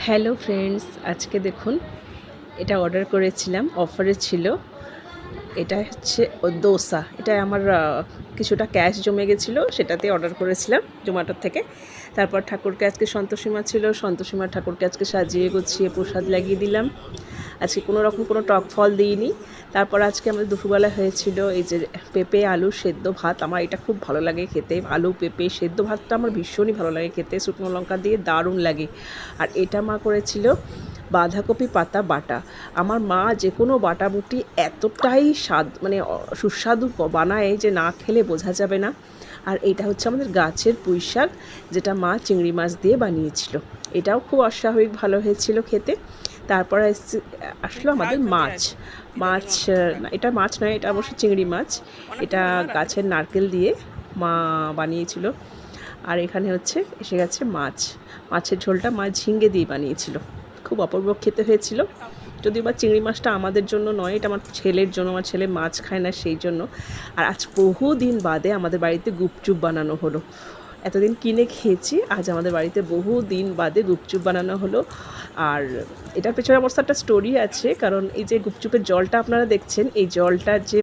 Hello friends, আজকে দেখুন এটা অর্ডার করেছিলাম, অফারে ছিল। এটা হচ্ছে দোসা। এটা আমার কিছুটা ক্যাশ জমে গেছিলো, সেটাতে অর্ডার করেছিলাম জোম্যাটোর থেকে। তারপর ঠাকুরকে আজকে সন্তোষীমা ছিল, সন্তোষীমা ঠাকুরকে আজকে সাজিয়ে গুছিয়ে প্রসাদ লাগিয়ে দিলাম। আজকে কোনো রকম কোনো টক ফল দিইনি। তারপর আজকে আমাদের দুপুরবেলা হয়েছিল এই যে পেঁপে আলু সেদ্ধ ভাত। আমার এটা খুব ভালো লাগে খেতে, আলু পেঁপে সেদ্ধ ভাতটা আমার ভীষণই ভালো লাগে খেতে, শুকনো লঙ্কা দিয়ে দারুণ লাগে। আর এটা মা করেছিল বাঁধাকপি পাতা বাটা। আমার মা যে কোনো বাটাবুটি এতটাই স্বাদ মানে সুস্বাদু বানায় যে না খেলে বোঝা যাবে না। আর এটা হচ্ছে আমাদের গাছের পুঁই শাক, যেটা মা চিংড়ি মাছ দিয়ে বানিয়েছিল। এটাও খুব অস্বাভাবিক ভালো হয়েছিল খেতে। তারপর আসলো আমাদের মাছ। না, এটা মাছ নয়, এটা অবশ্য চিংড়ি মাছ। এটা গাছের নারকেল দিয়ে মা বানিয়েছিল। আর এখানে হচ্ছে এসে গেছে মাছ। মাছের ঝোলটা মা ঝিঙ্গে দিয়ে বানিয়েছিল, খুব অপূর্ব খেতে হয়েছিল। যদিও বা চিংড়ি মাছটা আমাদের জন্য নয়, এটা আমার ছেলের জন্য, আমার ছেলে মাছ খায় না সেই জন্য। আর আজ বহুদিন বাদে আমাদের বাড়িতে গুপচুপ বানানো হলো। এতদিন কিনে খেয়েছি, আজ আমাদের বাড়িতে বহুদিন বাদে গুপচুপ বানানো হলো। আর এটার পেছনে অবস্থা একটা স্টোরি আছে, কারণ এই যে গুপচুপের জলটা আপনারা দেখছেন, এই জলটা যে